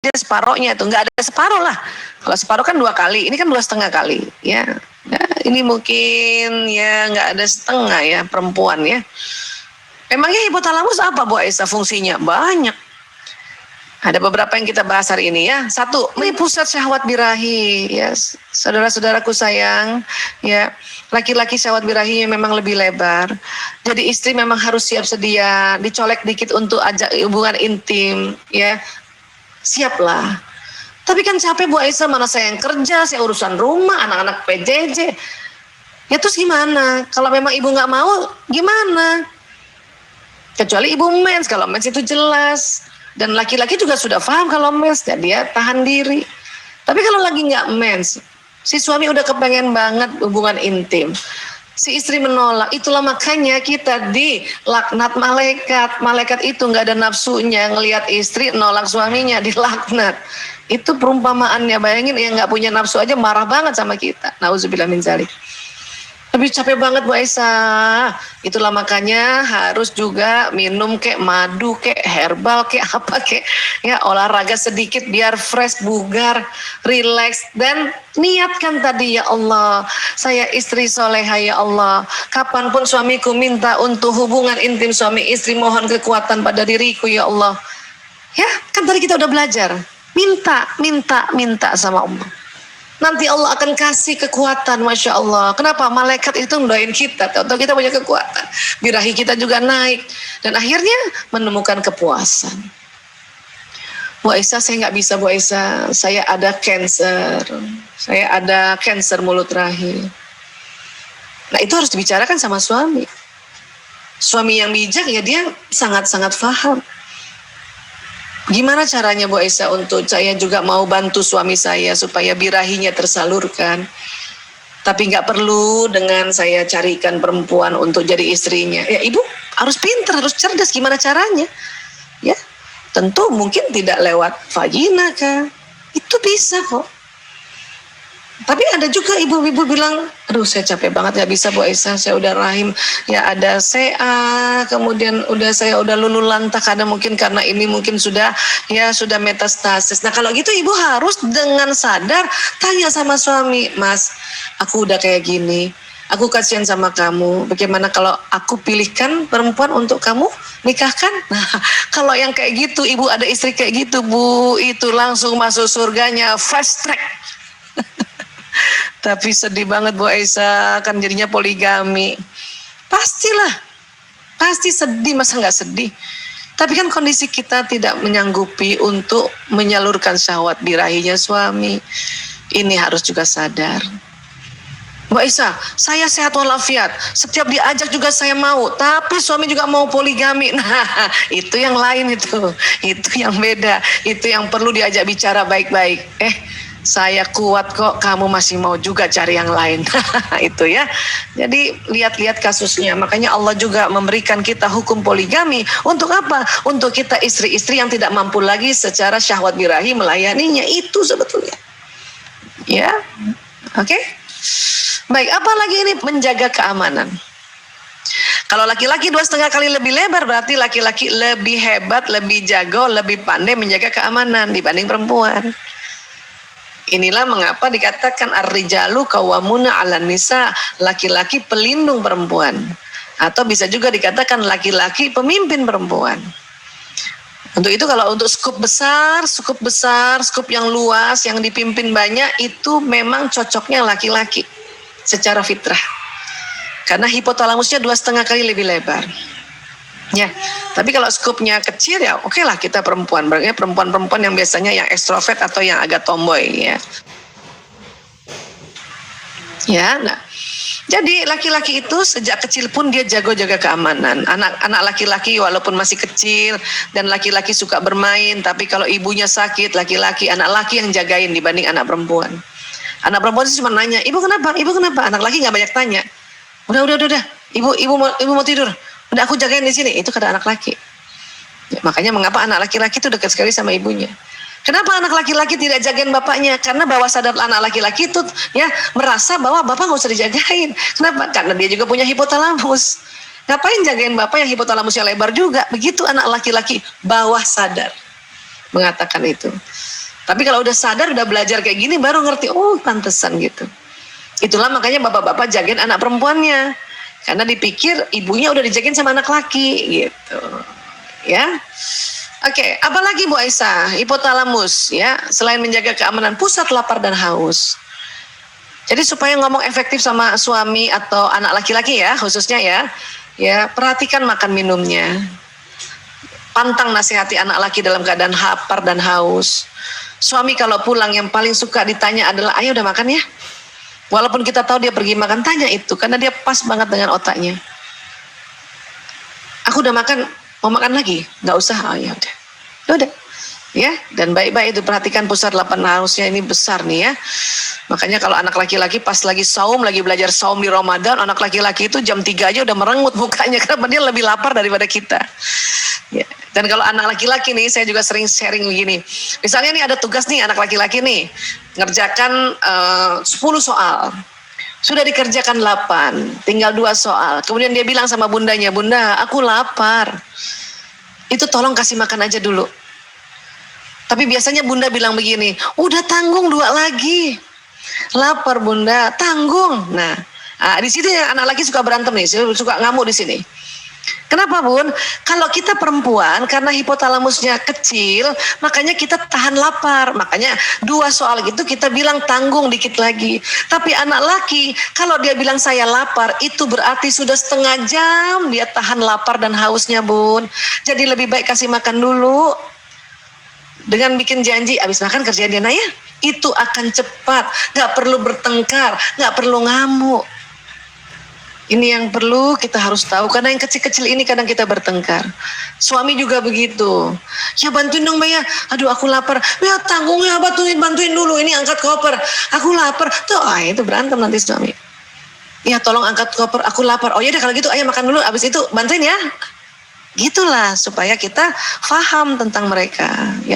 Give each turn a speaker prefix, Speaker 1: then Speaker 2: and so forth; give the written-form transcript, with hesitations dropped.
Speaker 1: dia separohnya tuh, nggak ada separoh lah. Kalau separoh kan 2 kali, ini kan 2,5 kali, ya. Ya, ini mungkin ya nggak ada setengah ya perempuan ya. Emangnya hipotalamus apa Bu Aisyah fungsinya? Banyak. Ada beberapa yang kita bahas hari ini ya. 1, ini pusat syahwat birahi ya, saudara-saudaraku sayang ya. Laki-laki syahwat birahinya memang lebih lebar. Jadi istri memang harus siap sedia, dicolek dikit untuk ajak hubungan intim ya. Siaplah. Tapi kan capek Bu Aisyah, mana saya yang kerja, saya urusan rumah, anak-anak PJJ. Ya terus gimana? Kalau memang ibu nggak mau, gimana? Kecuali ibu mens, kalau mens itu jelas. Dan laki-laki juga sudah paham kalau mens, dan dia tahan diri. Tapi kalau lagi nggak mens, si suami udah kepengen banget hubungan intim. Si istri menolak, itulah makanya kita dilaknat malaikat. Malaikat itu nggak ada nafsunya, ngelihat istri nolak suaminya, dilaknat. Itu perumpamaannya, bayangin yang nggak punya nafsu aja marah banget sama kita. Nauzubillah min dzalik. Lebih capek banget Bu Aisyah. Itulah makanya harus juga minum kayak madu, kayak herbal, kayak apa kayak ya, olahraga sedikit biar fresh, bugar, relax, dan niatkan tadi, ya Allah, saya istri soleha ya Allah. Kapanpun suamiku minta untuk hubungan intim suami istri, mohon kekuatan pada diriku ya Allah. Ya, kan tadi kita udah belajar. Minta sama Allah. Nanti Allah akan kasih kekuatan, Masya Allah. Kenapa? Malaikat itu mendoain kita, atau kita punya kekuatan. Birahi kita juga naik. Dan akhirnya menemukan kepuasan. Bu Aisyah, saya nggak bisa Bu Aisyah. Saya ada cancer. Saya ada cancer mulut rahim. Nah itu harus dibicarakan sama suami. Suami yang bijak ya dia sangat-sangat paham. Gimana caranya Bu Aisyah untuk saya juga mau bantu suami saya supaya birahinya tersalurkan. Tapi nggak perlu dengan saya carikan perempuan untuk jadi istrinya. Ya ibu harus pintar, harus cerdas. Gimana caranya? Ya tentu mungkin tidak lewat vagina kan. Itu bisa kok. Tapi ada juga ibu-ibu bilang, aduh saya capek banget, gak bisa Bu Aisyah, saya udah rahim, ya ada CA, kemudian saya udah lulu lantak, karena mungkin karena ini mungkin sudah metastasis. Nah kalau gitu ibu harus dengan sadar tanya sama suami, Mas, aku udah kayak gini, aku kasihan sama kamu, bagaimana kalau aku pilihkan perempuan untuk kamu nikahkan? Nah kalau yang kayak gitu, ibu ada istri kayak gitu Bu, itu langsung masuk surganya, fast track. Tapi sedih banget Bu Aisyah, kan jadinya poligami. Pastilah, pasti sedih, masa nggak sedih? Tapi kan kondisi kita tidak menyanggupi untuk menyalurkan syahwat birahinya suami. Ini harus juga sadar. Bu Aisyah, saya sehat walafiat, setiap diajak juga saya mau, tapi suami juga mau poligami. Nah itu yang lain, itu yang beda, itu yang perlu diajak bicara baik-baik. Saya kuat kok, kamu masih mau juga cari yang lain. Itu ya. Jadi lihat-lihat kasusnya. Makanya Allah juga memberikan kita hukum poligami. Untuk apa? Untuk kita istri-istri yang tidak mampu lagi secara syahwat birahi melayaninya. Itu sebetulnya. Ya. Oke. Baik, apalagi ini menjaga keamanan. Kalau laki-laki 2,5 kali lebih lebar, berarti laki-laki lebih hebat, lebih jago, lebih pandai menjaga keamanan dibanding perempuan. Inilah mengapa dikatakan ar-rijalu qawwamuna 'alan nisa, laki-laki pelindung perempuan. Atau bisa juga dikatakan laki-laki pemimpin perempuan. Untuk itu kalau untuk skup besar, skup yang luas, yang dipimpin banyak, itu memang cocoknya laki-laki secara fitrah. Karena hipotalamusnya 2,5 kali lebih lebar. Ya, tapi kalau skupnya kecil ya oke lah kita perempuan, berarti perempuan-perempuan yang biasanya yang ekstrovert atau yang agak tomboy ya. Ya, nah. Jadi laki-laki itu sejak kecil pun dia jago jaga keamanan. Anak laki-laki walaupun masih kecil dan laki-laki suka bermain, tapi kalau ibunya sakit, anak laki yang jagain dibanding anak perempuan. Anak perempuan sih cuma nanya, "Ibu kenapa? Ibu kenapa?" Anak laki nggak banyak tanya. Udah. Ibu mau tidur. Udah aku jagain di sini. Itu kata anak laki. Ya, makanya mengapa anak laki-laki itu dekat sekali sama ibunya. Kenapa anak laki-laki tidak jagain bapaknya? Karena bawah sadar anak laki-laki itu ya merasa bahwa bapak nggak usah dijagain. Kenapa? Karena dia juga punya hipotalamus. Ngapain jagain bapak yang hipotalamusnya lebar juga? Begitu anak laki-laki bawah sadar. mengatakan itu. Tapi kalau udah sadar, udah belajar kayak gini, baru ngerti, oh pantesan gitu. Itulah makanya bapak-bapak jagain anak perempuannya, karena dipikir ibunya udah dijagain sama anak laki gitu. Ya. Oke, apalagi Bu Aisyah? Hipotalamus ya, selain menjaga keamanan pusat lapar dan haus. Jadi supaya ngomong efektif sama suami atau anak laki-laki ya, khususnya ya perhatikan makan minumnya. Pantang nasihati anak laki dalam keadaan lapar dan haus. Suami kalau pulang yang paling suka ditanya adalah, ayo udah makan ya? Walaupun kita tahu dia pergi makan, tanya itu, karena dia pas banget dengan otaknya. Aku udah makan, mau makan lagi? Nggak usah, oh ya udah. Ya, dan baik-baik itu perhatikan pusat lapar hausnya, ini besar nih ya. Makanya kalau anak laki-laki pas lagi saum, lagi belajar saum di Ramadan, anak laki-laki itu jam 3 aja udah merengut mukanya karena dia lebih lapar daripada kita. Ya. Dan kalau anak laki-laki nih, saya juga sering sharing begini. Misalnya nih ada tugas nih anak laki-laki nih, ngerjakan 10 soal. Sudah dikerjakan 8, tinggal 2 soal. Kemudian dia bilang sama bundanya, "Bunda, aku lapar." Itu tolong kasih makan aja dulu. Tapi biasanya bunda bilang begini, udah tanggung 2 lagi. Lapar bunda, tanggung. Nah, di sini anak laki suka berantem nih, suka ngamuk di sini. Kenapa bun? Kalau kita perempuan, karena hipotalamusnya kecil, makanya kita tahan lapar. Makanya 2 soal gitu kita bilang tanggung dikit lagi. Tapi anak laki, kalau dia bilang saya lapar, itu berarti sudah setengah jam dia tahan lapar dan hausnya bun. Jadi lebih baik kasih makan dulu. Dengan bikin janji, abis makan kerjain dia ya. Itu akan cepat, gak perlu bertengkar, gak perlu ngamuk. Ini yang perlu kita harus tahu, karena yang kecil-kecil ini kadang kita bertengkar. Suami juga begitu. Ya bantuin dong Mbak ya. Aduh aku lapar. Ya tanggung ya, bantuin dulu. Ini angkat koper. Aku lapar. Tuh, itu berantem nanti suami. Ya tolong angkat koper. Aku lapar. Oh ya deh kalau gitu, ayo makan dulu. Abis itu bantuin ya. Gitulah supaya kita paham tentang mereka. Ya.